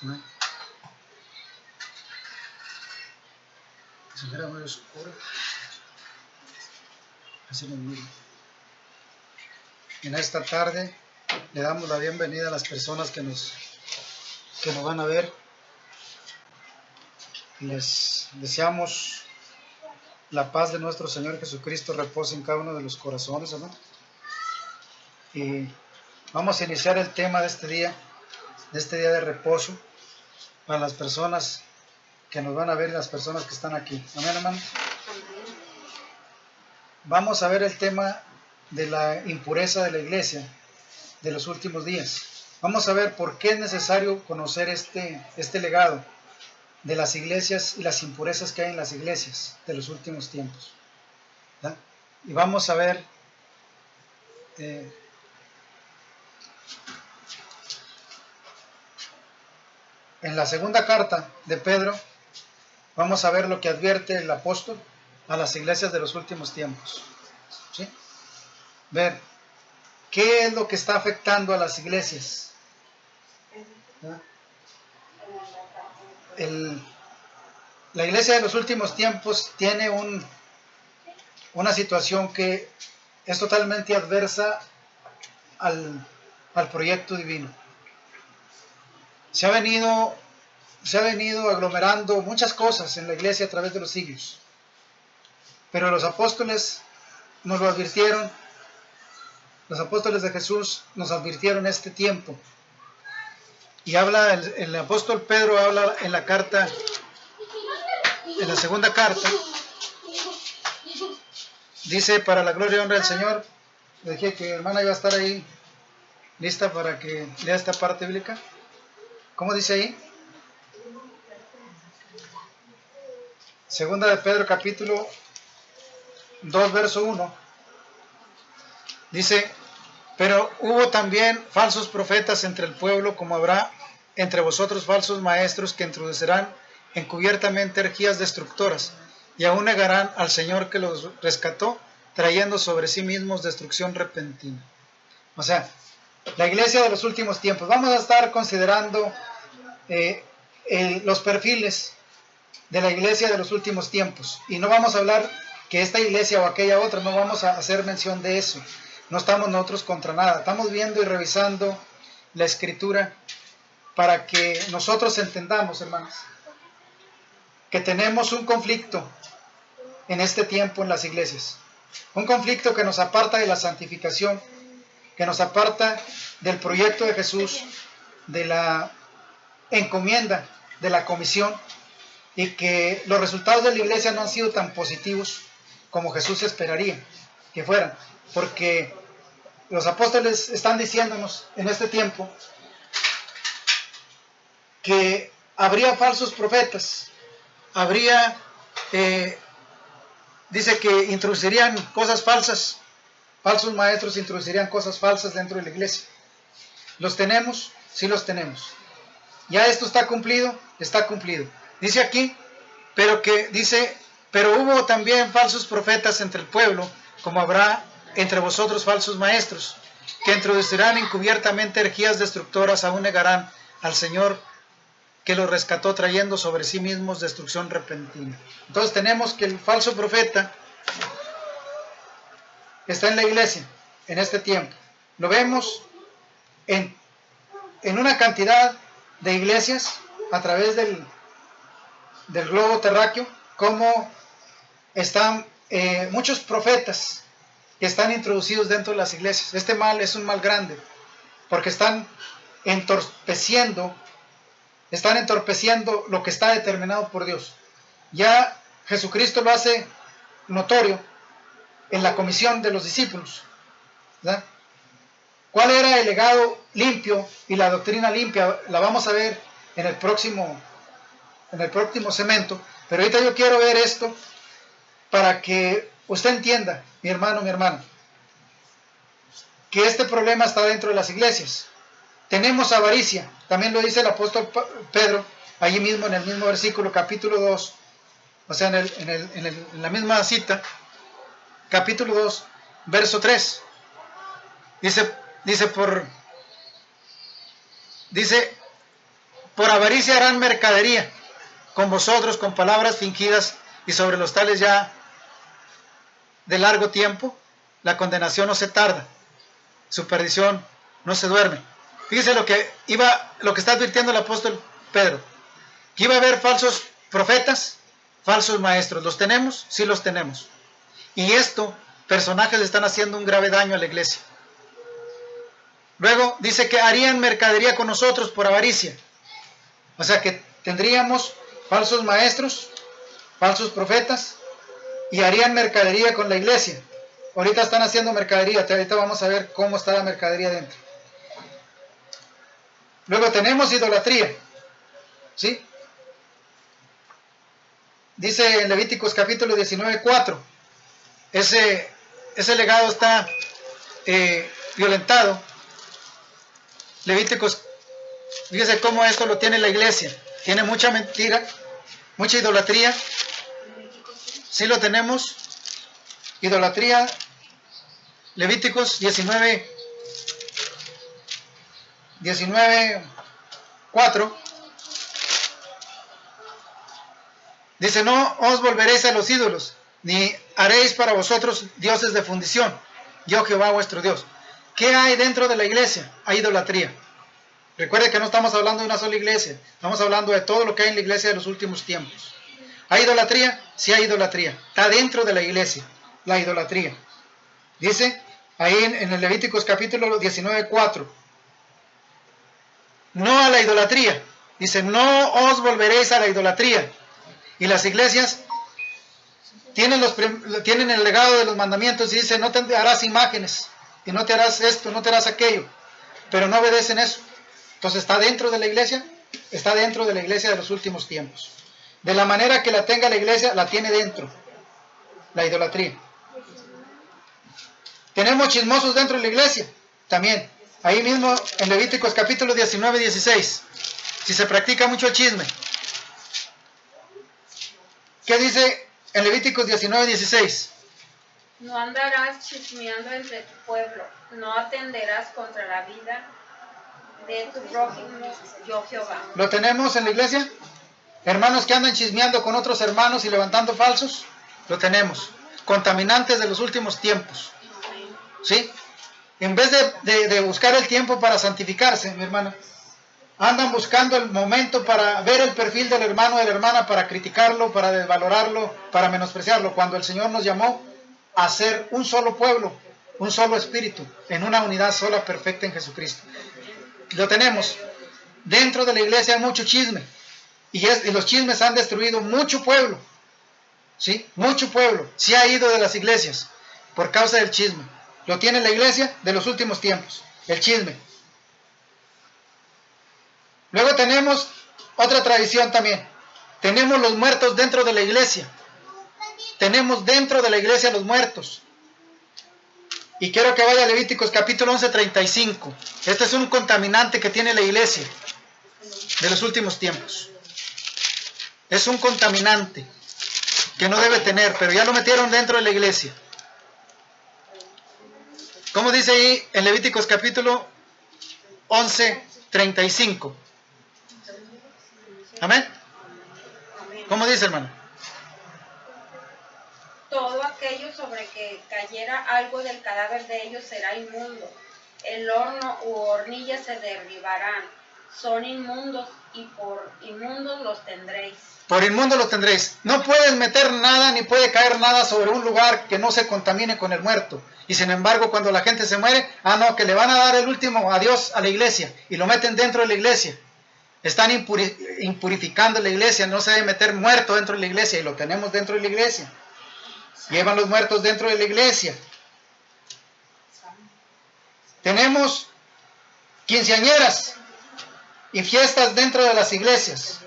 ¿no? Si fuera muy oscuro, así lo mismo. En esta tarde le damos la bienvenida a las personas que nos van a ver. Les deseamos la paz de nuestro Señor Jesucristo repose en cada uno de los corazones, ¿no? Y vamos a iniciar el tema de este día de reposo, para las personas que nos van a ver y las personas que están aquí. Amén, hermano. Vamos a ver el tema de la impureza de la iglesia de los últimos días. Vamos a ver por qué es necesario conocer este legado de las iglesias y las impurezas que hay en las iglesias de los últimos tiempos, ¿verdad? Y vamos a ver en la segunda carta de Pedro, vamos a ver lo que advierte el apóstol a las iglesias de los últimos tiempos, ¿sí? Ver qué es lo que está afectando a las iglesias, ¿verdad? La iglesia de los últimos tiempos tiene una situación que es totalmente adversa al proyecto divino. Se ha venido aglomerando muchas cosas en la iglesia a través de los siglos, pero los apóstoles nos lo advirtieron, los apóstoles de Jesús nos advirtieron este tiempo, y habla el apóstol Pedro, habla en la carta, en la segunda carta, dice: para la gloria y honra del Señor. Le dije que hermana iba a estar ahí lista para que lea esta parte bíblica. ¿Cómo dice ahí? Segunda de Pedro, capítulo 2, verso 1. Dice: pero hubo también falsos profetas entre el pueblo, como habrá entre vosotros falsos maestros que introducirán encubiertamente herejías destructoras, y aún negarán al Señor que los rescató, trayendo sobre sí mismos destrucción repentina. O sea, la iglesia de los últimos tiempos. Vamos a estar considerando los perfiles de la iglesia de los últimos tiempos, y no vamos a hablar que esta iglesia o aquella otra, no vamos a hacer mención de eso. No estamos nosotros contra nada, estamos viendo y revisando la escritura para que nosotros entendamos, hermanos, que tenemos un conflicto en este tiempo en las iglesias, un conflicto que nos aparta de la santificación, que nos aparta del proyecto de Jesús, de la encomienda, de la comisión, y que los resultados de la iglesia no han sido tan positivos como Jesús esperaría que fueran, porque los apóstoles están diciéndonos en este tiempo que habría falsos profetas, habría, dice que introducirían cosas falsas, falsos maestros introducirían cosas falsas dentro de la iglesia. ¿Los tenemos? Sí los tenemos. ¿Ya esto está cumplido? Está cumplido. Dice aquí, pero hubo también falsos profetas entre el pueblo, como habrá entre vosotros falsos maestros, que introducirán encubiertamente herejías destructoras, aún negarán al Señor que los rescató, trayendo sobre sí mismos destrucción repentina. Entonces tenemos que el falso profeta está en la iglesia en este tiempo. Lo vemos en una cantidad de iglesias a través del globo terráqueo, como están muchos profetas que están introducidos dentro de las iglesias. Este mal es un mal grande, porque están entorpeciendo lo que está determinado por Dios. Ya Jesucristo lo hace notorio en la comisión de los discípulos, ¿verdad? ¿Cuál era el legado limpio y la doctrina limpia? La vamos a ver en el próximo segmento, pero ahorita yo quiero ver esto para que usted entienda, mi hermano, mi hermana, que este problema está dentro de las iglesias. Tenemos avaricia, también lo dice el apóstol Pedro, allí mismo en el mismo versículo, capítulo 2, o sea, en la misma cita, capítulo 2, verso 3, dice, por avaricia harán mercadería con vosotros con palabras fingidas, y sobre los tales ya de largo tiempo, la condenación no se tarda, su perdición no se duerme. Fíjese lo que está advirtiendo el apóstol Pedro, que iba a haber falsos profetas, falsos maestros. ¿Los tenemos? Sí los tenemos. Y personajes están haciendo un grave daño a la iglesia. Luego dice que harían mercadería con nosotros por avaricia. O sea que tendríamos falsos maestros, falsos profetas, y harían mercadería con la iglesia. Ahorita están haciendo mercadería, ahorita vamos a ver cómo está la mercadería dentro. Luego tenemos idolatría, ¿sí? Dice en Levíticos capítulo 19:4, ese legado está violentado. Levíticos, fíjese cómo esto lo tiene la iglesia. Tiene mucha mentira, mucha idolatría. Sí lo tenemos. Idolatría. Levíticos 19:4. Dice, no os volveréis a los ídolos, ni haréis para vosotros dioses de fundición. Yo Jehová vuestro Dios. ¿Qué hay dentro de la iglesia? Hay idolatría. Recuerde que no estamos hablando de una sola iglesia, estamos hablando de todo lo que hay en la iglesia de los últimos tiempos. ¿Hay idolatría? Sí hay idolatría. Está dentro de la iglesia, la idolatría. Dice ahí en el Levíticos capítulo 19:4. No a la idolatría. Dice, no os volveréis a la idolatría. Y las iglesias tienen el legado de los mandamientos y dice, no te harás imágenes, y no te harás esto, no te harás aquello. Pero no obedecen eso. Entonces está dentro de la iglesia de los últimos tiempos. De la manera que la tenga la iglesia, la tiene dentro. La idolatría. Tenemos chismosos dentro de la iglesia, también. Ahí mismo en Levíticos capítulo 19:16. Si se practica mucho el chisme. ¿Qué dice en Levíticos 19:16? No andarás chismeando entre tu pueblo, no atenderás contra la vida de tu prójimo, yo Jehová. ¿Lo tenemos en la iglesia? Hermanos que andan chismeando con otros hermanos y levantando falsos, lo tenemos. Contaminantes de los últimos tiempos. ¿Sí? En vez de buscar el tiempo para santificarse, mi hermana, andan buscando el momento para ver el perfil del hermano o de la hermana, para criticarlo, para desvalorarlo, para menospreciarlo, cuando el Señor nos llamó a ser un solo pueblo, un solo espíritu, en una unidad sola perfecta en Jesucristo. Lo tenemos. Dentro de la iglesia hay mucho chisme, y los chismes han destruido mucho pueblo, ¿sí? Mucho pueblo se ha ido de las iglesias por causa del chisme. Lo tiene la iglesia de los últimos tiempos, el chisme. Luego tenemos otra tradición también. Tenemos los muertos dentro de la iglesia. Tenemos dentro de la iglesia los muertos. Y quiero que vaya a Levíticos capítulo 11:35. Este es un contaminante que tiene la iglesia de los últimos tiempos. Es un contaminante que no debe tener, pero ya lo metieron dentro de la iglesia. ¿Cómo dice ahí en Levíticos capítulo 11:35? ¿Amén? ¿Cómo dice, hermano? Todo aquello sobre que cayera algo del cadáver de ellos será inmundo. El horno u hornilla se derribarán. Son inmundos y por inmundos los tendréis. Por inmundos los tendréis. No puedes meter nada ni puede caer nada sobre un lugar que no se contamine con el muerto. Y sin embargo, cuando la gente se muere, que le van a dar el último adiós a la iglesia y lo meten dentro de la iglesia. Están impurificando la iglesia. No se debe meter muerto dentro de la iglesia y lo tenemos dentro de la iglesia. Llevan los muertos dentro de la iglesia. Tenemos quinceañeras y fiestas dentro de las iglesias.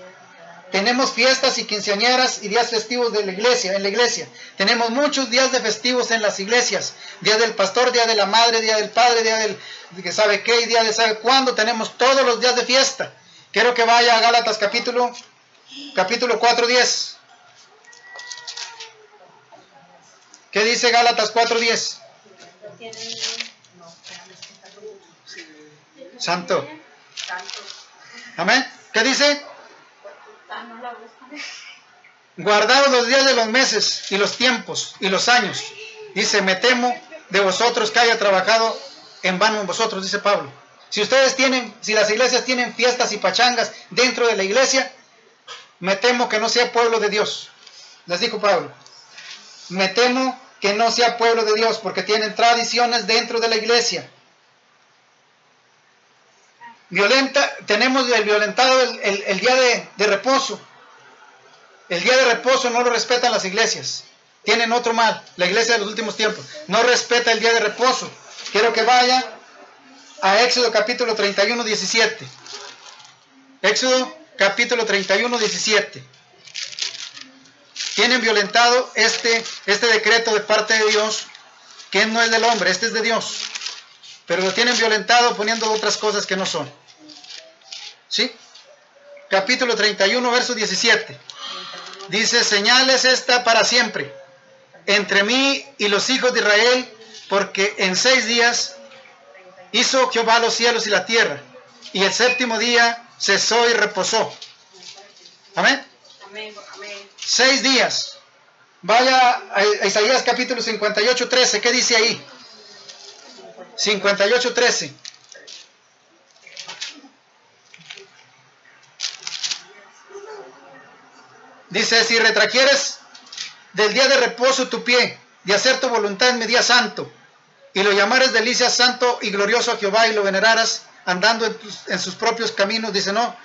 Tenemos fiestas y quinceañeras y días festivos de la iglesia, en la iglesia. Tenemos muchos días de festivos en las iglesias. Día del pastor, día de la madre, día del padre, día del que sabe qué, día de sabe cuándo. Tenemos todos los días de fiesta. Quiero que vaya a Gálatas capítulo 4:10. ¿Qué dice Gálatas 4:10? Santo. Amén. ¿Qué dice? Guardaos los días de los meses y los tiempos y los años. Dice, me temo de vosotros que haya trabajado en vano en vosotros, dice Pablo. Si las iglesias tienen fiestas y pachangas dentro de la iglesia, me temo que no sea pueblo de Dios. Les dijo Pablo. Me temo que no sea pueblo de Dios porque tienen tradiciones dentro de la iglesia. Tenemos el violentado el día de reposo. El día de reposo no lo respetan las iglesias. Tienen otro mal. La iglesia de los últimos tiempos no respeta el día de reposo. Quiero que vaya a Éxodo capítulo 31, 17. Éxodo capítulo 31, 17. Tienen violentado este decreto de parte de Dios, que no es del hombre, este es de Dios. Pero lo tienen violentado poniendo otras cosas que no son. ¿Sí? Capítulo 31, verso 17. Dice, señal es esta para siempre, entre mí y los hijos de Israel, porque en 6 días hizo Jehová los cielos y la tierra, y el 7º día cesó y reposó. Amén. 6 días. Vaya a Isaías capítulo 58, 13. ¿Qué dice ahí? 58, 13. Dice, si retraquieres del día de reposo tu pie, de hacer tu voluntad en mi día santo, y lo llamares delicia santo y glorioso a Jehová, y lo veneraras andando en sus propios caminos, dice, no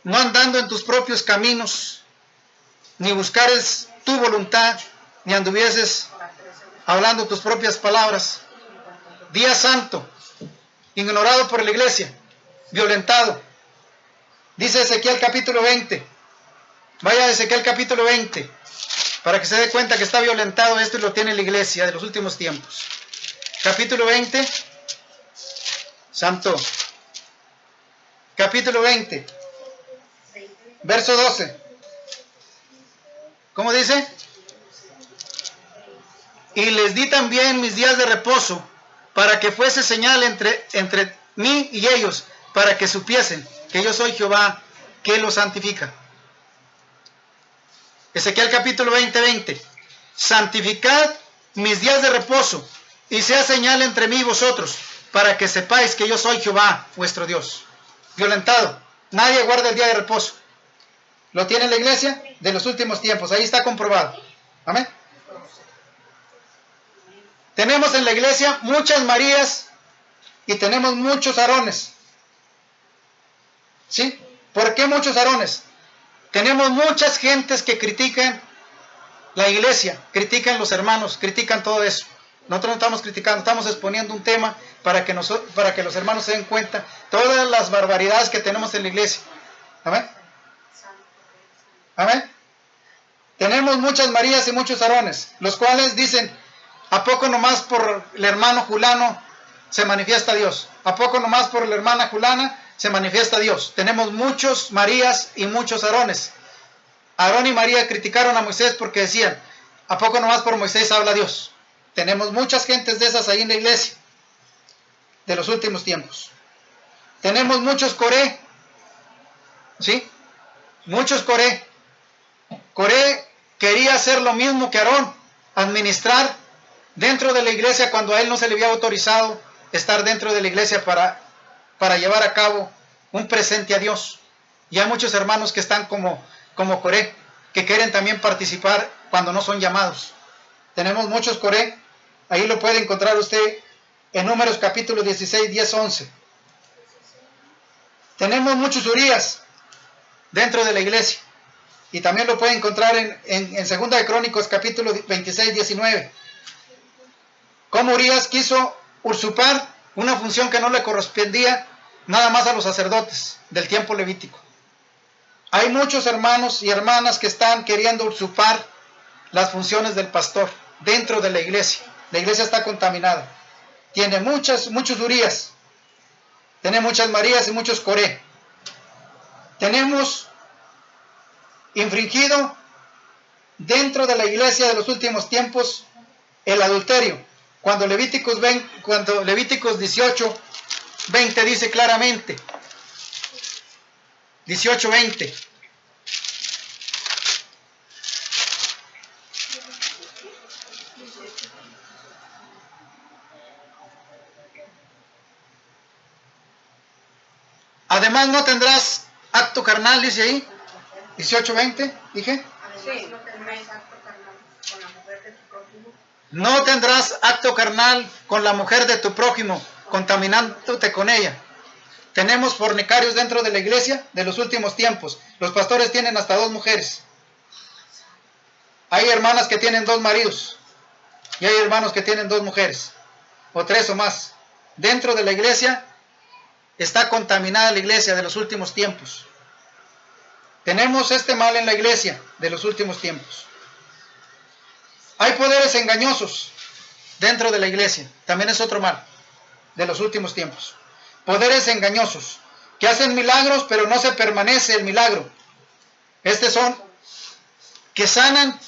andando en tus propios caminos, ni buscares tu voluntad, ni anduvieses hablando tus propias palabras. Día santo, ignorado por la iglesia, violentado. Dice Ezequiel capítulo 20. Vaya a Ezequiel capítulo 20, para que se dé cuenta que está violentado esto y lo tiene la iglesia de los últimos tiempos. Capítulo 20, santo. Capítulo 20, verso 12. ¿Cómo dice? Y les di también mis días de reposo, para que fuese señal entre mí y ellos, para que supiesen que yo soy Jehová, que los santifica. Ezequiel capítulo 20, 20. Santificad mis días de reposo, y sea señal entre mí y vosotros, para que sepáis que yo soy Jehová, vuestro Dios. Violentado. Nadie guarda el día de reposo. ¿Lo tiene la iglesia? De los últimos tiempos. Ahí está comprobado. Amén. Tenemos en la iglesia muchas Marías y tenemos muchos Aarones. ¿Sí? ¿Por qué muchos Aarones? Tenemos muchas gentes que critican la iglesia, critican los hermanos, critican todo eso. Nosotros no estamos criticando, estamos exponiendo un tema para que los hermanos se den cuenta todas las barbaridades que tenemos en la iglesia. Amén. Amén. Tenemos muchas Marías y muchos Aarones, los cuales dicen, ¿a poco nomás por el hermano fulano se manifiesta Dios? ¿A poco nomás por la hermana fulana se manifiesta Dios? Tenemos muchos Marías y muchos Aarones. Aarón y María criticaron a Moisés porque decían, ¿a poco nomás por Moisés habla Dios? Tenemos muchas gentes de esas ahí en la iglesia, de los últimos tiempos. Tenemos muchos Coré, ¿sí? Muchos Coré. Coré quería hacer lo mismo que Aarón, administrar dentro de la iglesia cuando a él no se le había autorizado estar dentro de la iglesia para llevar a cabo un presente a Dios. Y hay muchos hermanos que están como Coré, que quieren también participar cuando no son llamados. Tenemos muchos Coré, ahí lo puede encontrar usted en Números capítulo 16, 10, 11. Tenemos muchos Urías dentro de la iglesia, y también lo puede encontrar en Segunda de Crónicos capítulo 26, 19. Cómo Urías quiso usurpar una función que no le correspondía nada más a los sacerdotes del tiempo levítico. Hay muchos hermanos y hermanas que están queriendo usurpar las funciones del pastor dentro de la iglesia. La iglesia está contaminada. Tiene muchos Urías. Tiene muchas Marías y muchos Coré. Tenemos infringido dentro de la iglesia de los últimos tiempos el adulterio. Cuando Levíticos 18, 20 dice claramente, 18:20. Además no tendrás acto carnal, dice ahí. 18:20, dije. Sí. No tendrás acto carnal con la mujer de tu prójimo, contaminándote con ella. Tenemos fornicarios dentro de la iglesia de los últimos tiempos. Los pastores tienen hasta 2 mujeres. Hay hermanas que tienen 2 maridos. Y hay hermanos que tienen 2 mujeres. O 3 o más. Dentro de la iglesia está contaminada la iglesia de los últimos tiempos. Tenemos este mal en la iglesia de los últimos tiempos. Hay poderes engañosos dentro de la iglesia. También es otro mal de los últimos tiempos. Poderes engañosos que hacen milagros, pero no se permanece el milagro. Estos son que sanan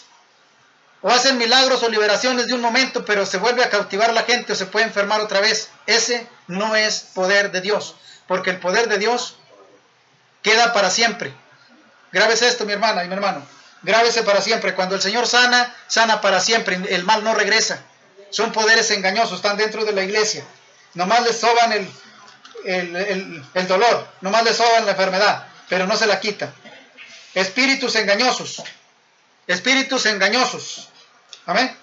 o hacen milagros o liberaciones de un momento, pero se vuelve a cautivar la gente o se puede enfermar otra vez. Ese no es poder de Dios, porque el poder de Dios queda para siempre. Grábese esto, mi hermana y mi hermano. Grábese para siempre. Cuando el Señor sana, sana para siempre. El mal no regresa. Son poderes engañosos, están dentro de la iglesia. Nomás les soban el dolor, nomás les soban la enfermedad, pero no se la quitan. Espíritus engañosos. Espíritus engañosos. Amén.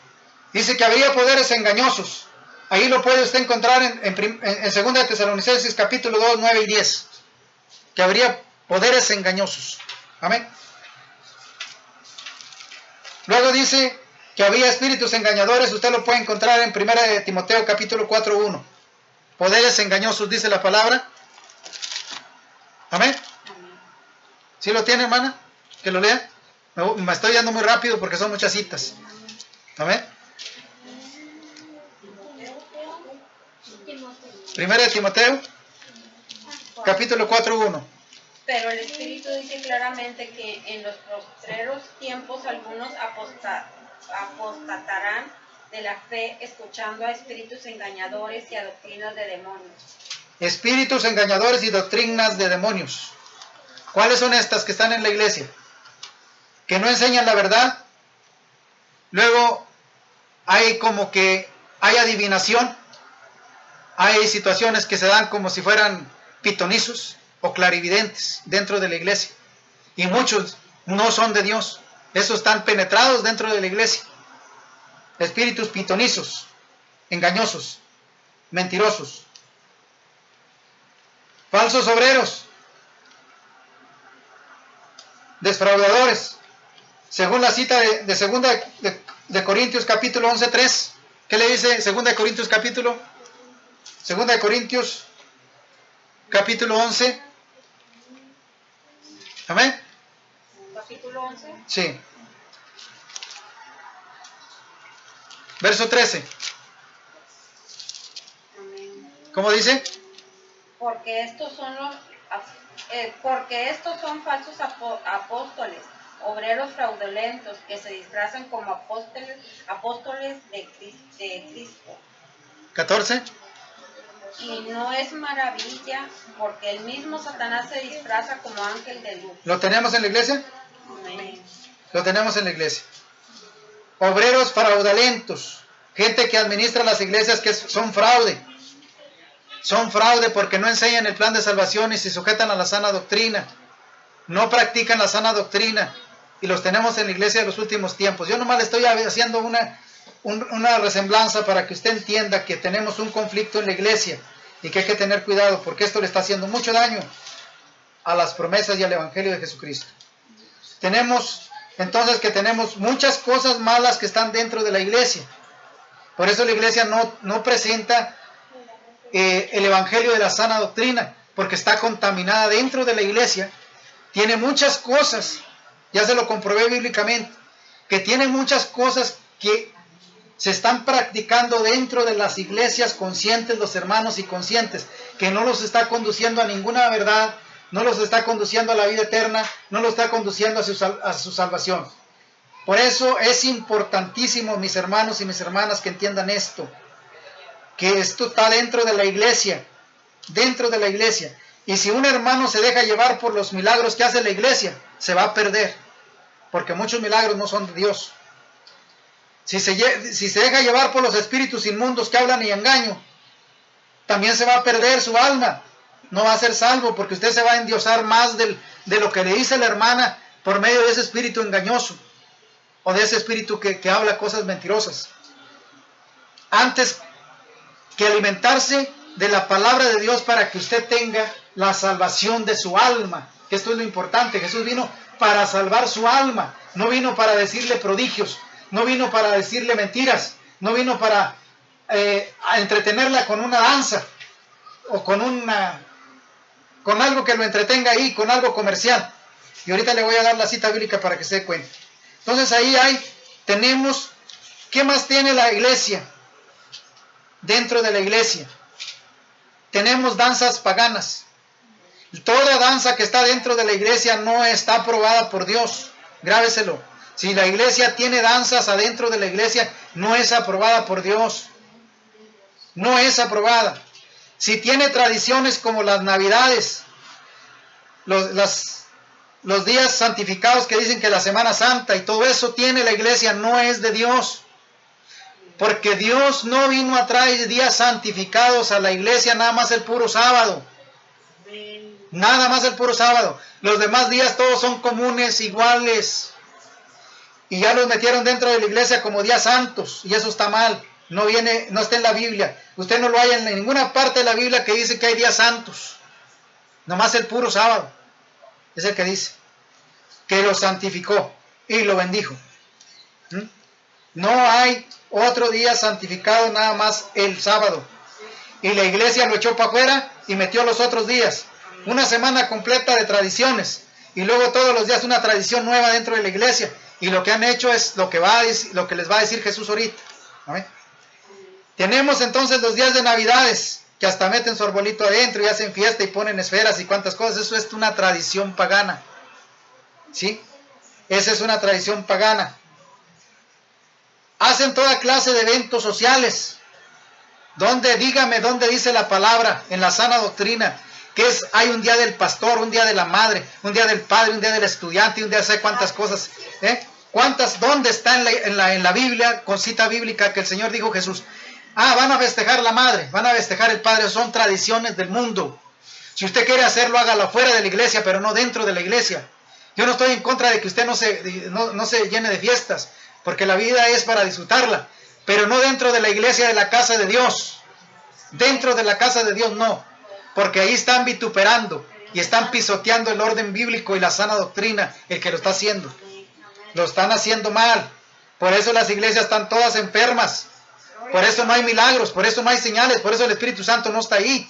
Dice que habría poderes engañosos. Ahí lo puede usted encontrar en 2 de Tesalonicenses capítulo 2, 9 y 10. Que habría poderes engañosos. Amén. Luego dice que había espíritus engañadores. Usted lo puede encontrar en 1 de Timoteo capítulo 4, 1. Poderes engañosos, dice la palabra. Amén. ¿Sí lo tiene, hermana? Que lo lea. Me estoy yendo muy rápido porque son muchas citas. Amén. 1 de Timoteo capítulo 4, 1. Pero el Espíritu dice claramente que en los postreros tiempos algunos apostatarán de la fe, escuchando a espíritus engañadores y a doctrinas de demonios. Espíritus engañadores y doctrinas de demonios. ¿Cuáles son estas que están en la iglesia? Que no enseñan la verdad. Luego hay como que hay adivinación. Hay situaciones que se dan como si fueran pitonizos o clarividentes dentro de la iglesia. Y muchos no son de Dios. Esos están penetrados dentro de la iglesia. Espíritus pitonizos, engañosos, mentirosos. Falsos obreros, defraudadores. Según la cita de 2 de Corintios capítulo 11:3. ¿Qué le dice 2 de Corintios capítulo? 2 de Corintios capítulo 11. ¿Amén? Capítulo 11. Sí. Verso 13. Amén. ¿Cómo dice? Porque estos son falsos apóstoles, obreros fraudulentos que se disfrazan como apóstoles de Cristo. 14. Y no es maravilla, porque el mismo Satanás se disfraza como ángel de luz. ¿Lo tenemos en la iglesia? Amén. Lo tenemos en la iglesia. Obreros fraudulentos, gente que administra las iglesias que son fraude. Son fraude porque no enseñan el plan de salvación y se sujetan a la sana doctrina. No practican la sana doctrina. Y los tenemos en la iglesia de los últimos tiempos. Yo nomás le estoy haciendo una resemblanza para que usted entienda que tenemos un conflicto en la iglesia y que hay que tener cuidado porque esto le está haciendo mucho daño a las promesas y al evangelio de Jesucristo. Tenemos entonces que tenemos muchas cosas malas que están dentro de la iglesia. Por eso la iglesia no presenta el evangelio de la sana doctrina, porque está contaminada dentro de la iglesia. Tiene muchas cosas, ya se lo comprobé bíblicamente, que tiene muchas cosas que se están practicando dentro de las iglesias conscientes, los hermanos y conscientes, que no los está conduciendo a ninguna verdad, no los está conduciendo a la vida eterna, no los está conduciendo a su salvación. Por eso es importantísimo, mis hermanos y mis hermanas, que entiendan esto, que esto está dentro de la iglesia, Y si un hermano se deja llevar por los milagros que hace la iglesia, se va a perder, porque muchos milagros no son de Dios. Si se deja llevar por los espíritus inmundos que hablan y engaño, también se va a perder su alma, no va a ser salvo, porque usted se va a endiosar más de lo que le dice la hermana por medio de ese espíritu engañoso, o de ese espíritu que habla cosas mentirosas. Antes que alimentarse de la palabra de Dios para que usted tenga la salvación de su alma, que esto es lo importante. Jesús vino para salvar su alma, no vino para decirle prodigios, no vino para decirle mentiras, no vino para entretenerla con una danza o con algo que lo entretenga ahí, con algo comercial. Y ahorita le voy a dar la cita bíblica para que se dé cuenta. Entonces ahí tenemos, ¿qué más tiene la iglesia? Dentro de la iglesia tenemos danzas paganas. Toda danza que está dentro de la iglesia no está aprobada por Dios. Grábeselo. Si la iglesia tiene danzas adentro de la iglesia, no es aprobada por Dios. No es aprobada. Si tiene tradiciones como las navidades, los días santificados que dicen que la Semana Santa y todo eso tiene la iglesia, no es de Dios. Porque Dios no vino a traer días santificados a la iglesia, nada más el puro sábado. Nada más el puro sábado. Los demás días todos son comunes, iguales. Y ya los metieron dentro de la iglesia como días santos. Y eso está mal. No está en la Biblia. Usted no lo halla en ninguna parte de la Biblia que dice que hay días santos. Nomás el puro sábado. Es el que dice. Que lo santificó y lo bendijo. No hay otro día santificado, nada más el sábado. Y la iglesia lo echó para afuera y metió los otros días. Una semana completa de tradiciones. Y luego todos los días una tradición nueva dentro de la iglesia. Y lo que han hecho es lo que les va a decir Jesús ahorita. ¿Amén? Tenemos entonces los días de Navidades, que hasta meten su arbolito adentro y hacen fiesta y ponen esferas y cuantas cosas. Eso es una tradición pagana. ¿Sí? Esa es una tradición pagana. Hacen toda clase de eventos sociales. Dígame dónde dice la palabra en la sana doctrina que hay un día del pastor, un día de la madre, un día del padre, un día del estudiante, un día de sé cuántas cosas. ¿Dónde está en la Biblia, con cita bíblica, que el Señor dijo Jesús? Van a festejar la madre, van a festejar el padre. Son tradiciones del mundo. Si usted quiere hacerlo, hágalo fuera de la iglesia, pero no dentro de la iglesia. Yo no estoy en contra de que usted no se llene de fiestas, porque la vida es para disfrutarla, pero no dentro de la iglesia de la casa de Dios. Dentro de la casa de Dios no, porque ahí están vituperando y están pisoteando el orden bíblico y la sana doctrina, el que lo está haciendo. Lo están haciendo mal. Por eso las iglesias están todas enfermas. Por eso no hay milagros, por eso no hay señales, por eso el Espíritu Santo no está ahí.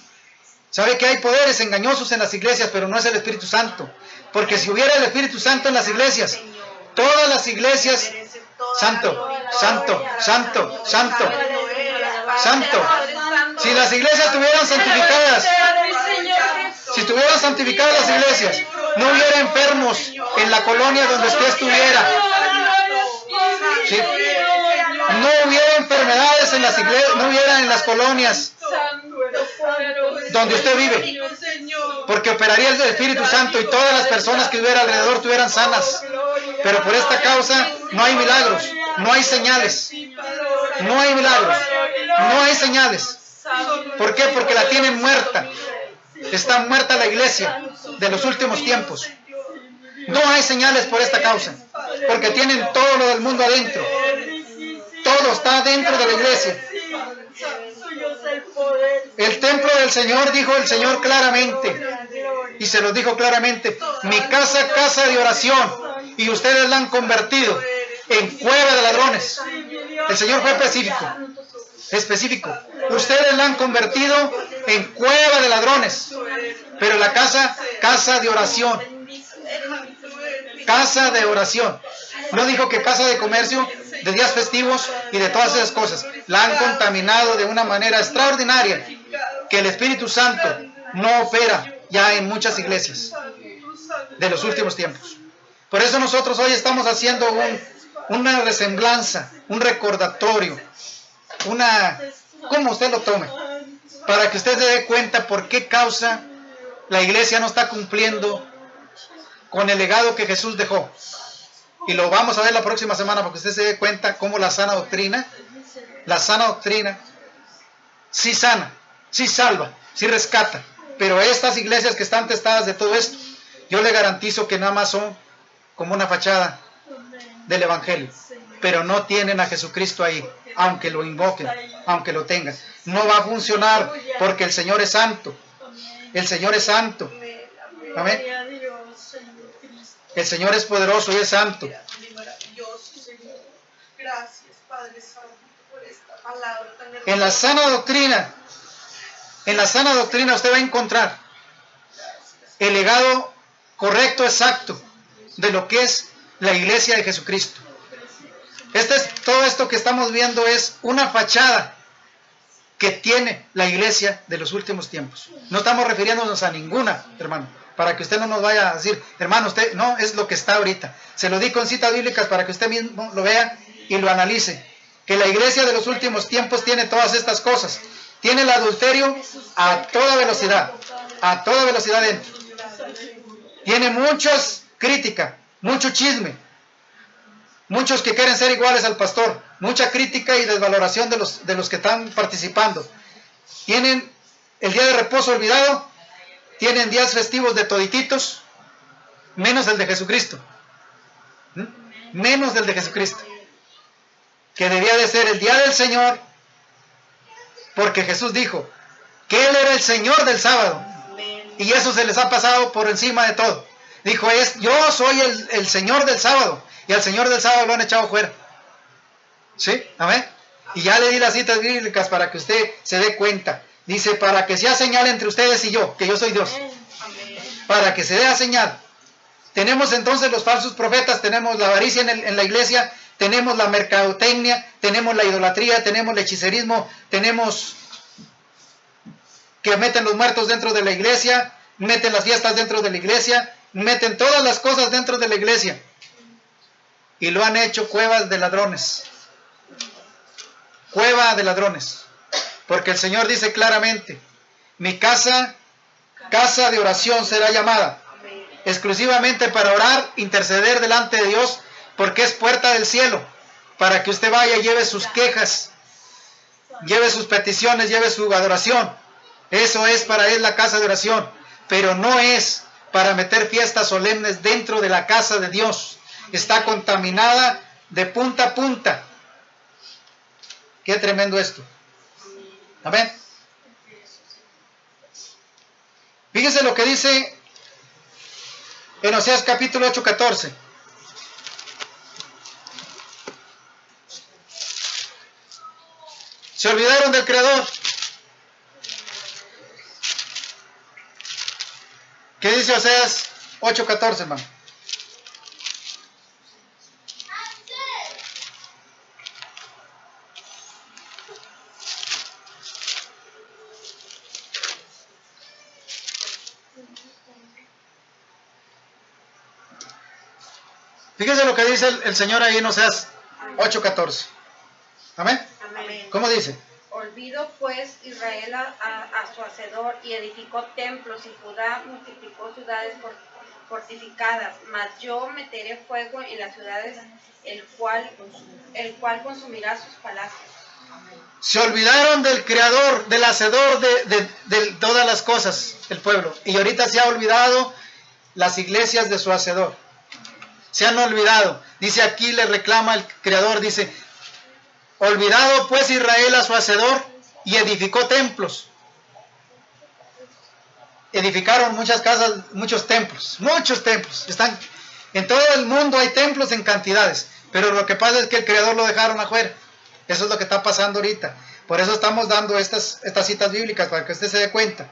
¿Sabe que hay poderes engañosos en las iglesias, pero no es el Espíritu Santo? Porque si hubiera el Espíritu Santo en las iglesias, todas las iglesias, santo, santo, santo, santo, santo. Si las iglesias estuvieran santificadas, si estuvieran santificadas las iglesias, no hubiera enfermos en la colonia donde usted estuviera. ¿Sí? No hubiera enfermedades en las iglesias, no hubiera en las colonias donde usted vive, porque operaría el Espíritu Santo y todas las personas que hubiera alrededor estuvieran sanas. Pero por esta causa no hay milagros, no hay señales, no hay milagros, no hay señales. ¿Por qué? Porque la tienen muerta. Está muerta la iglesia de los últimos tiempos. No hay señales por esta causa, porque tienen todo lo del mundo adentro. Todo está dentro de la iglesia. El templo del Señor, dijo el Señor claramente, y se los dijo claramente: mi casa, casa de oración, y ustedes la han convertido en cueva de ladrones. El Señor fue específico. Ustedes la han convertido en cueva de ladrones, pero la casa, casa de oración. Casa de oración. No dijo que casa de comercio, de días festivos y de todas esas cosas. La han contaminado de una manera extraordinaria, que el Espíritu Santo no opera ya en muchas iglesias de los últimos tiempos. Por eso nosotros hoy estamos haciendo una resemblanza, un recordatorio, como usted lo tome, para que usted se dé cuenta por qué causa la iglesia no está cumpliendo con el legado que Jesús dejó. Y lo vamos a ver la próxima semana, porque usted se dé cuenta cómo la sana doctrina sí sana, sí salva, sí rescata. Pero estas iglesias que están testadas de todo esto, yo le garantizo que nada más son como una fachada del evangelio, pero no tienen a Jesucristo ahí, aunque lo invoquen, aunque lo tengan. No va a funcionar, porque el Señor es santo. El Señor es santo. Amén. El Señor es poderoso y es santo. Gracias, Padre Santo, por esta palabra tan hermosa. En la sana doctrina usted va a encontrar el legado correcto, exacto, de lo que es la iglesia de Jesucristo. Todo esto que estamos viendo es una fachada que tiene la iglesia de los últimos tiempos. No estamos refiriéndonos a ninguna, hermano, para que usted no nos vaya a decir, hermano, usted no, es lo que está ahorita. Se lo digo en citas bíblicas para que usted mismo lo vea y lo analice. Que la iglesia de los últimos tiempos tiene todas estas cosas. Tiene el adulterio a toda velocidad dentro. Tiene muchas críticas, mucho chisme, muchos que quieren ser iguales al pastor, mucha crítica y desvaloración de los que están participando. Tienen el día de reposo olvidado, tienen días festivos de todititos, menos el de Jesucristo. Menos del de Jesucristo, que debía de ser el día del Señor, porque Jesús dijo que Él era el Señor del sábado, y eso se les ha pasado por encima de todo. Dijo, yo soy el Señor del sábado, y al Señor del sábado lo han echado fuera. ¿Sí? Amén. Y ya le di las citas bíblicas para que usted se dé cuenta. Dice, para que sea señal entre ustedes y yo, que yo soy Dios. Para que se dé señal. Tenemos entonces los falsos profetas, tenemos la avaricia en la iglesia, tenemos la mercadotecnia, tenemos la idolatría, tenemos el hechicerismo, tenemos que meten los muertos dentro de la iglesia, meten las fiestas dentro de la iglesia, meten todas las cosas dentro de la iglesia. Y lo han hecho cuevas de ladrones. Cueva de ladrones. Porque el Señor dice claramente, mi casa de oración será llamada. Exclusivamente para orar, interceder delante de Dios, porque es puerta del cielo, para que usted vaya y lleve sus quejas, lleve sus peticiones, lleve su adoración. Eso es para él la casa de oración, pero no es para meter fiestas solemnes dentro de la casa de Dios. Está contaminada de punta a punta. Qué tremendo esto. Amén. Fíjese lo que dice en Oseas capítulo 8, 14. Se olvidaron del Creador. ¿Qué dice Oseas 8, 14, hermano? Fíjese lo que dice el Señor ahí en Oseas 8:14. ¿Amén? Amén. ¿Cómo dice? Olvidó pues Israel a su hacedor y edificó templos, y Judá multiplicó ciudades fortificadas. Mas yo meteré fuego en las ciudades, el cual consumirá sus palacios. Se olvidaron del Creador, del Hacedor de todas las cosas, el pueblo. Y ahorita se ha olvidado las iglesias de su Hacedor. Se han olvidado. Dice aquí, le reclama el Creador, dice, olvidado pues Israel a su Hacedor y edificó templos. Edificaron muchas casas, muchos templos. Están en todo el mundo, hay templos en cantidades. Pero lo que pasa es que el Creador lo dejaron afuera. Eso es lo que está pasando ahorita. Por eso estamos dando estas citas bíblicas, para que usted se dé cuenta.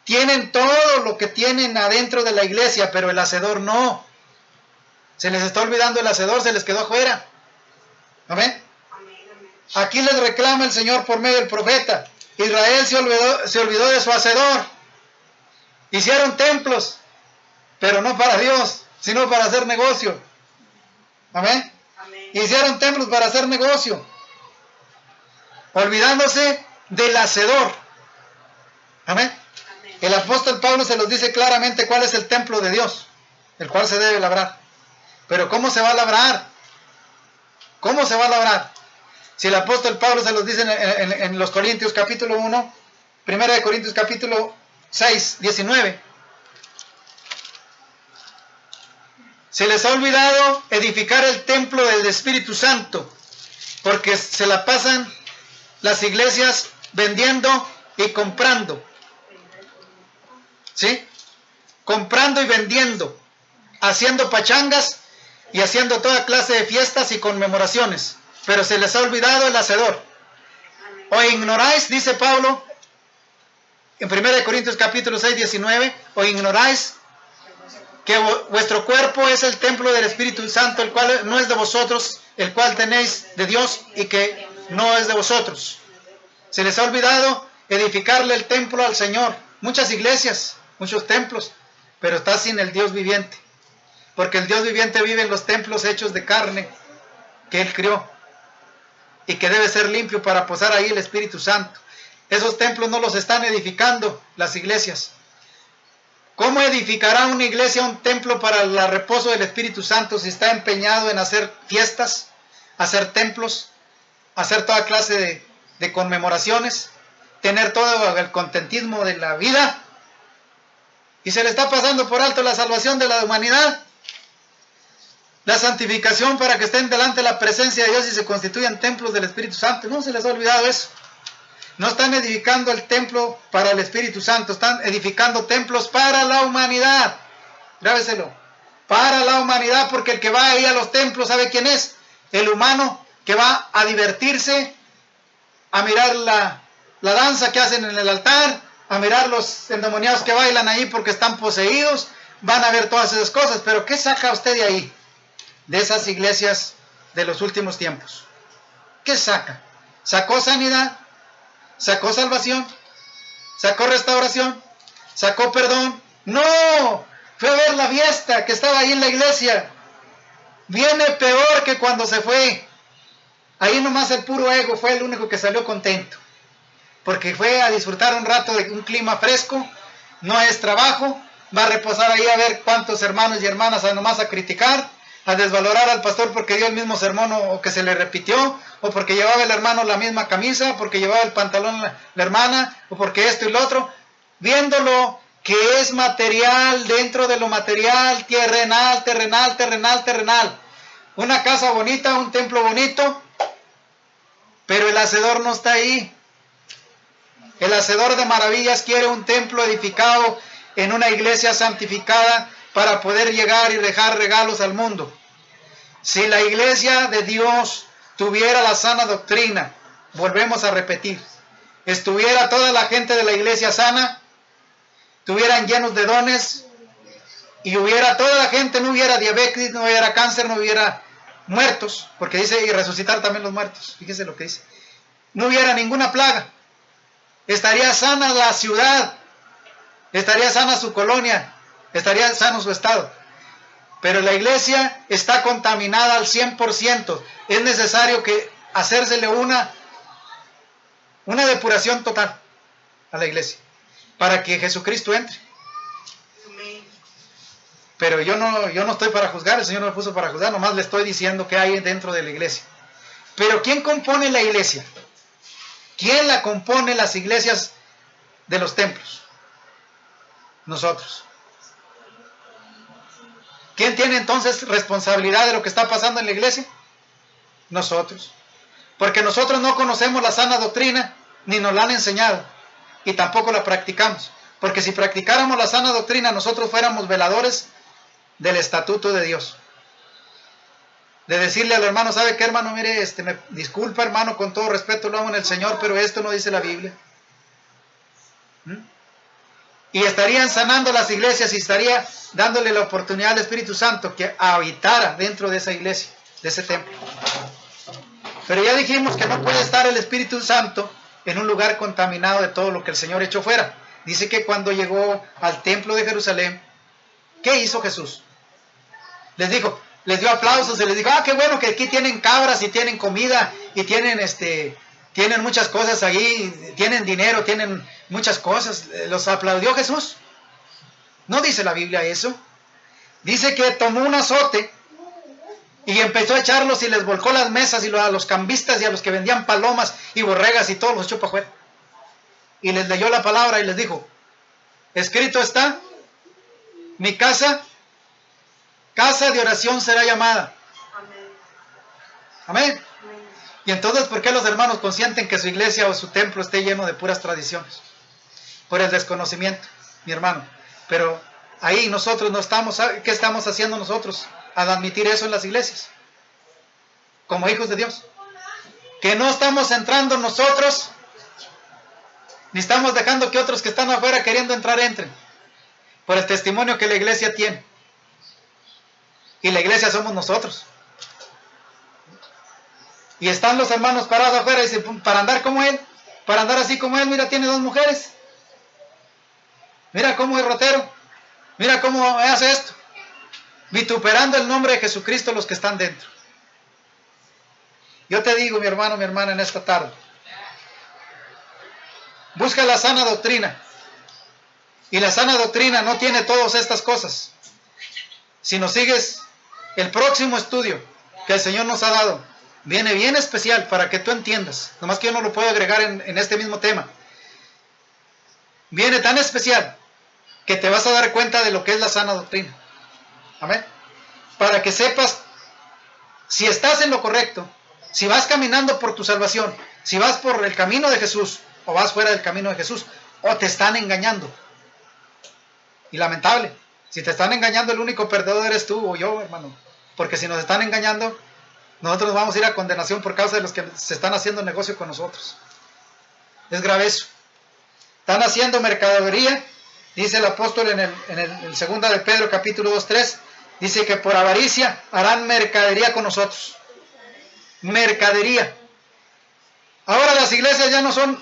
Tienen todo lo que tienen adentro de la iglesia, pero el Hacedor no. Se les está olvidando el Hacedor, se les quedó afuera. Amén. Aquí les reclama el Señor por medio del profeta. Israel se olvidó de su Hacedor. Hicieron templos, pero no para Dios, sino para hacer negocio. Amén. Hicieron templos para hacer negocio, olvidándose del Hacedor. Amén. El apóstol Pablo se los dice claramente cuál es el templo de Dios, el cual se debe labrar. Pero ¿cómo se va a labrar? ¿Cómo se va a labrar? Si el apóstol Pablo se los dice en los Corintios capítulo 1, 1 de Corintios capítulo 6, 19. Se les ha olvidado edificar el templo del Espíritu Santo, porque se la pasan las iglesias vendiendo y comprando. ¿Sí? Comprando y vendiendo, haciendo pachangas y haciendo toda clase de fiestas y conmemoraciones, pero se les ha olvidado el hacedor. O ignoráis, dice Pablo en 1 Corintios capítulo 6, 19, o ignoráis que vuestro cuerpo es el templo del Espíritu Santo, el cual no es de vosotros, el cual tenéis de Dios y que no es de vosotros. Se les ha olvidado edificarle el templo al Señor. Muchas iglesias, muchos templos, pero está sin el Dios viviente, porque el Dios viviente vive en los templos hechos de carne que Él crió y que debe ser limpio para posar ahí el Espíritu Santo. Esos templos no los están edificando las iglesias. ¿Cómo edificará una iglesia un templo para el reposo del Espíritu Santo si está empeñado en hacer fiestas, hacer templos, hacer toda clase de conmemoraciones, tener todo el contentismo de la vida? Y se le está pasando por alto la salvación de la humanidad, la santificación para que estén delante de la presencia de Dios y se constituyan templos del Espíritu Santo. No se les ha olvidado eso. No están edificando el templo para el Espíritu Santo, están edificando templos para la humanidad. Grábeselo. Para la humanidad, porque el que va ahí a los templos, ¿sabe quién es? El humano que va a divertirse, a mirar la danza que hacen en el altar, a mirar los endemoniados que bailan ahí porque están poseídos, van a ver todas esas cosas. Pero ¿qué saca usted de ahí? De esas iglesias de los últimos tiempos. ¿Qué saca? ¿Sacó sanidad? ¿Sacó salvación? ¿Sacó restauración? ¿Sacó perdón? ¡No! Fue a ver la fiesta que estaba ahí en la iglesia. Viene peor que cuando se fue. Ahí nomás el puro ego fue el único que salió contento, porque fue a disfrutar un rato de un clima fresco, no es trabajo, va a reposar ahí a ver cuántos hermanos y hermanas nomás a criticar, a desvalorar al pastor porque dio el mismo sermón o que se le repitió, o porque llevaba el hermano la misma camisa, porque llevaba el pantalón la hermana, o porque esto y lo otro, viéndolo que es material dentro de lo material, terrenal, terrenal, terrenal, terrenal. Una casa bonita, un templo bonito, pero el hacedor no está ahí. El hacedor de maravillas quiere un templo edificado en una iglesia santificada para poder llegar y dejar regalos al mundo. Si la iglesia de Dios tuviera la sana doctrina, volvemos a repetir, estuviera toda la gente de la iglesia sana, estuvieran llenos de dones, y hubiera toda la gente, no hubiera diabetes, no hubiera cáncer, no hubiera muertos, porque dice, y resucitar también los muertos, fíjese lo que dice, no hubiera ninguna plaga, estaría sana la ciudad, estaría sana su colonia, estaría sano su estado. Pero la iglesia está contaminada al 100%. Es necesario que hacérsele una depuración total a la iglesia para que Jesucristo entre. Pero yo no estoy para juzgar, el Señor no me puso para juzgar, nomás le estoy diciendo qué hay dentro de la iglesia. Pero ¿quién compone la iglesia? ¿Quién la compone las iglesias de los templos? Nosotros. ¿Quién tiene entonces responsabilidad de lo que está pasando en la iglesia? Nosotros. Porque nosotros no conocemos la sana doctrina, ni nos la han enseñado, y tampoco la practicamos. Porque si practicáramos la sana doctrina, nosotros fuéramos veladores del estatuto de Dios. De decirle al hermano, ¿sabe qué, hermano? Mire, me disculpa, hermano, con todo respeto lo amo en el Señor, pero esto no dice la Biblia. Y estarían sanando las iglesias y estaría dándole la oportunidad al Espíritu Santo que habitara dentro de esa iglesia, de ese templo. Pero ya dijimos que no puede estar el Espíritu Santo en un lugar contaminado de todo lo que el Señor echó fuera. Dice que cuando llegó al templo de Jerusalén, ¿qué hizo Jesús? Les dio aplausos y les dijo, qué bueno que aquí tienen cabras y tienen comida y tienen tienen muchas cosas ahí, tienen dinero, tienen muchas cosas. ¿Los aplaudió Jesús? No dice la Biblia eso. Dice que tomó un azote y empezó a echarlos y les volcó las mesas y a los cambistas y a los que vendían palomas y borregas y todos los echó para afuera. Y les leyó la palabra y les dijo, escrito está, mi casa, casa de oración será llamada. Amén. Y entonces, ¿por qué los hermanos consienten que su iglesia o su templo esté lleno de puras tradiciones? Por el desconocimiento, mi hermano. Pero ahí nosotros no estamos, ¿qué estamos haciendo nosotros al admitir eso en las iglesias? Como hijos de Dios. Que no estamos entrando nosotros, ni estamos dejando que otros que están afuera queriendo entrar entren. Por el testimonio que la iglesia tiene. Y la iglesia somos nosotros. Y están los hermanos parados afuera y dicen, para andar como él, para andar así como él, mira, tiene 2 mujeres. Mira cómo es rotero. Mira cómo hace esto. Vituperando el nombre de Jesucristo los que están dentro. Yo te digo, mi hermano, mi hermana, en esta tarde. Busca la sana doctrina. Y la sana doctrina no tiene todas estas cosas. Si nos sigues, el próximo estudio que el Señor nos ha dado, viene bien especial para que tú entiendas. Nomás que yo no lo puedo agregar en este mismo tema. Viene tan especial que te vas a dar cuenta de lo que es la sana doctrina. Amén. Para que sepas si estás en lo correcto, si vas caminando por tu salvación, si vas por el camino de Jesús o vas fuera del camino de Jesús, o te están engañando. Y lamentable, si te están engañando, el único perdedor eres tú o yo, hermano. Porque si nos están engañando, nosotros vamos a ir a condenación por causa de los que se están haciendo negocio con nosotros. Es grave eso. Están haciendo mercadería, dice el apóstol en el 2 de Pedro capítulo 2:3, dice que por avaricia harán mercadería con nosotros. Mercadería. Ahora las iglesias ya no son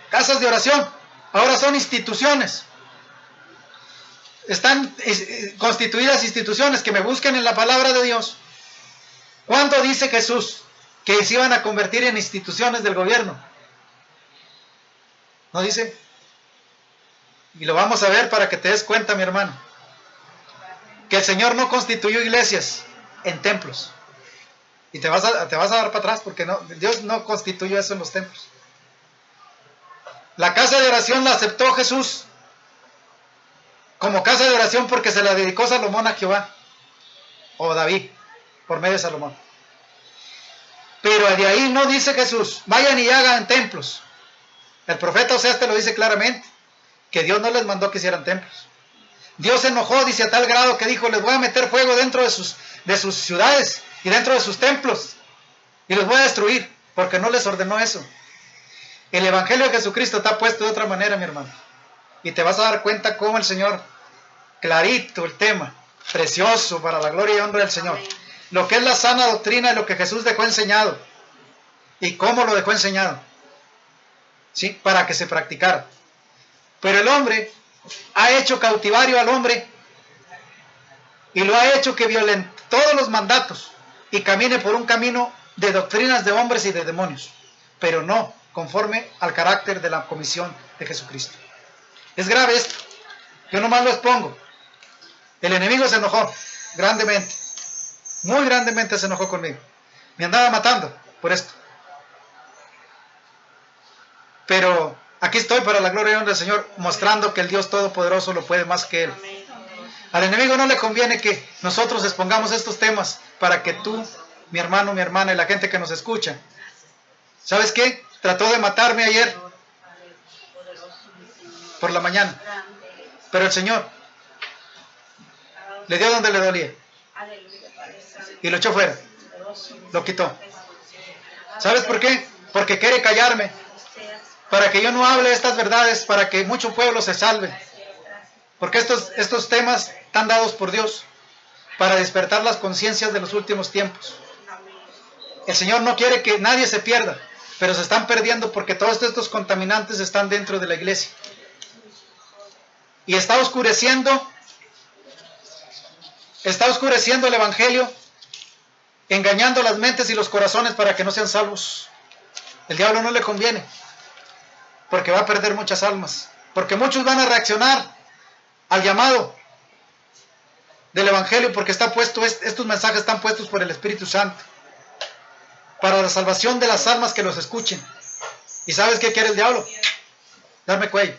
casas de oración, ahora son instituciones. Están constituidas instituciones que me busquen en la palabra de Dios. ¿Cuándo dice Jesús que se iban a convertir en instituciones del gobierno? ¿No dice? Y lo vamos a ver para que te des cuenta, mi hermano, que el Señor no constituyó iglesias en templos. Y te vas a dar para atrás porque no, Dios no constituyó eso en los templos. La casa de oración la aceptó Jesús como casa de oración porque se la dedicó Salomón a Jehová, o David, por medio de Salomón. Pero de ahí no dice Jesús, vayan y hagan templos. El profeta Oseas te lo dice claramente, que Dios no les mandó que hicieran templos. Dios se enojó, dice, a tal grado que dijo, les voy a meter fuego dentro de sus ciudades y dentro de sus templos, y los voy a destruir, porque no les ordenó eso. El Evangelio de Jesucristo está puesto de otra manera, mi hermano. Y te vas a dar cuenta cómo el Señor, clarito el tema, precioso para la gloria y honra del Señor. Lo que es la sana doctrina y lo que Jesús dejó enseñado. Y cómo lo dejó enseñado. ¿Sí? Para que se practicara. Pero el hombre ha hecho cautivario al hombre y lo ha hecho que violente todos los mandatos y camine por un camino de doctrinas de hombres y de demonios, pero no conforme al carácter de la comisión de Jesucristo. Es grave esto. Yo nomás lo expongo. El enemigo se enojó grandemente, muy grandemente se enojó conmigo. Me andaba matando por esto. Pero aquí estoy para la gloria y honra del Señor, mostrando que el Dios Todopoderoso lo puede más que Él. Al enemigo no le conviene que nosotros expongamos estos temas para que tú, mi hermano, mi hermana y la gente que nos escucha. ¿Sabes qué? Trató de matarme ayer por la mañana. Pero el Señor le dio donde le dolía. Y lo echó fuera. Lo quitó. ¿Sabes por qué? Porque quiere callarme. Para que yo no hable estas verdades, para que mucho pueblo se salve. Porque estos temas están dados por Dios para despertar las conciencias de los últimos tiempos. El Señor no quiere que nadie se pierda, pero se están perdiendo porque todos estos contaminantes están dentro de la iglesia. Y está oscureciendo el Evangelio, engañando las mentes y los corazones para que no sean salvos. El diablo no le conviene, porque va a perder muchas almas, porque muchos van a reaccionar al llamado del Evangelio, porque está puesto, estos mensajes están puestos por el Espíritu Santo, para la salvación de las almas que los escuchen. ¿Y sabes qué quiere el diablo? Darme cuello.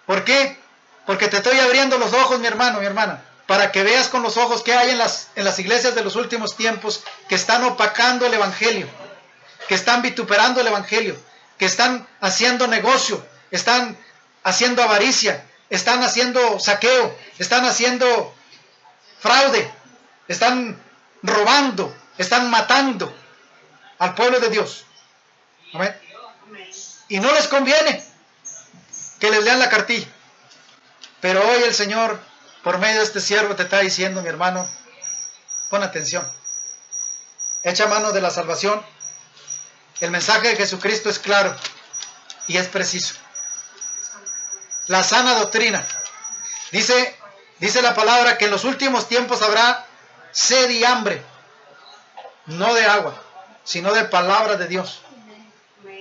¿Por qué? Porque te estoy abriendo los ojos, mi hermano, mi hermana, para que veas con los ojos que hay en las iglesias de los últimos tiempos que están opacando el Evangelio, que están vituperando el Evangelio, que están haciendo negocio, están haciendo avaricia, están haciendo saqueo, están haciendo fraude, están robando, están matando al pueblo de Dios. Amén. Y no les conviene que les lean la cartilla. Pero hoy el Señor, por medio de este siervo, te está diciendo, mi hermano, pon atención. Echa mano de la salvación. El mensaje de Jesucristo es claro y es preciso. La sana doctrina. Dice la palabra que en los últimos tiempos habrá sed y hambre, no de agua, sino de palabra de Dios.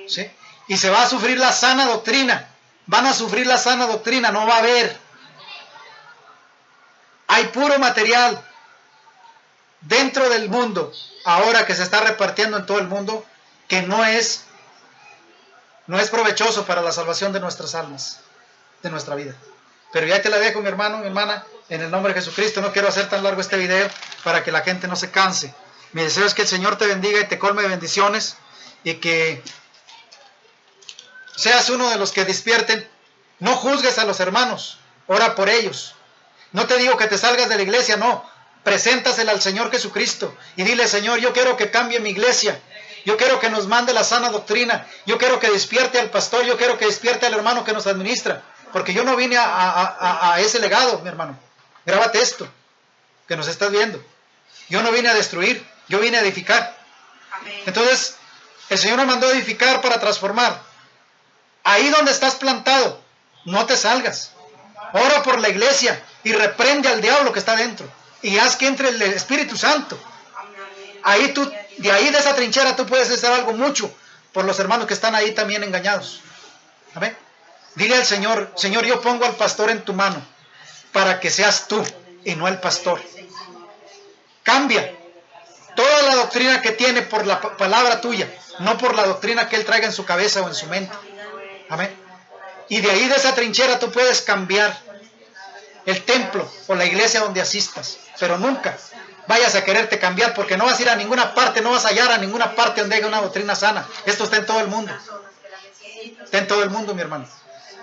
¿Sí? Y se va a sufrir la sana doctrina. Van a sufrir la sana doctrina, no va a haber. Hay puro material dentro del mundo, ahora que se está repartiendo en todo el mundo, que no es provechoso para la salvación de nuestras almas, de nuestra vida. Pero ya te la dejo, mi hermano, mi hermana, en el nombre de Jesucristo. No quiero hacer tan largo este video para que la gente no se canse. Mi deseo es que el Señor te bendiga y te colme de bendiciones, y que seas uno de los que despierten. No juzgues a los hermanos, ora por ellos. No te digo que te salgas de la iglesia, no. Preséntasela al Señor Jesucristo y dile: Señor, yo quiero que cambie mi iglesia. Yo quiero que nos mande la sana doctrina. Yo quiero que despierte al pastor. Yo quiero que despierte al hermano que nos administra. Porque yo no vine a ese legado, mi hermano. Grábate esto que nos estás viendo. Yo no vine a destruir, yo vine a edificar. Entonces, el Señor nos mandó a edificar para transformar. Ahí donde estás plantado, no te salgas. Ora por la iglesia y reprende al diablo que está dentro. Y haz que entre el Espíritu Santo. Ahí tú, de ahí de esa trinchera tú puedes hacer algo mucho por los hermanos que están ahí también engañados. Amén. Dile al Señor: Señor, yo pongo al pastor en tu mano para que seas tú y no el pastor. Cambia toda la doctrina que tiene por la palabra tuya, no por la doctrina que él traiga en su cabeza o en su mente. Amén. Y de ahí de esa trinchera tú puedes cambiar el templo o la iglesia donde asistas, pero nunca vayas a quererte cambiar, porque no vas a ir a ninguna parte, no vas a hallar a ninguna parte donde haya una doctrina sana. Esto está en todo el mundo. Está en todo el mundo, mi hermano.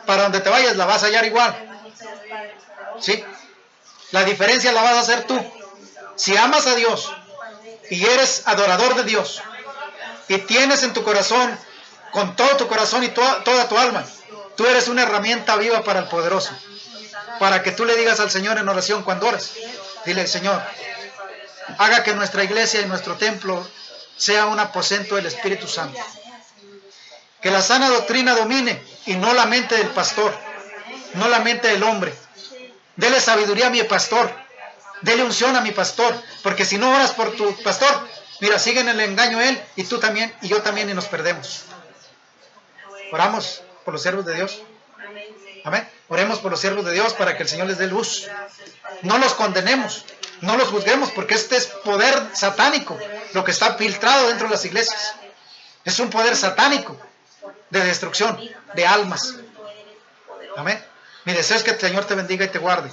Para donde te vayas la vas a hallar igual. ¿Sí? La diferencia la vas a hacer tú. Si amas a Dios y eres adorador de Dios y tienes en tu corazón, con todo tu corazón y toda tu alma, tú eres una herramienta viva para el poderoso. Para que tú le digas al Señor en oración cuando ores. Dile: Señor, haga que nuestra iglesia y nuestro templo sea un aposento del Espíritu Santo. Que la sana doctrina domine y no la mente del pastor, no la mente del hombre. Dele sabiduría a mi pastor, dele unción a mi pastor, porque si no oras por tu pastor, mira, sigue en el engaño él y tú también y yo también, y nos perdemos. Oramos por los siervos de Dios. Amén. Oremos por los siervos de Dios para que el Señor les dé luz. No los condenemos, no los juzguemos, porque este es poder satánico, lo que está filtrado dentro de las iglesias. Es un poder satánico de destrucción de almas. Amén. Mi deseo es que el Señor te bendiga y te guarde.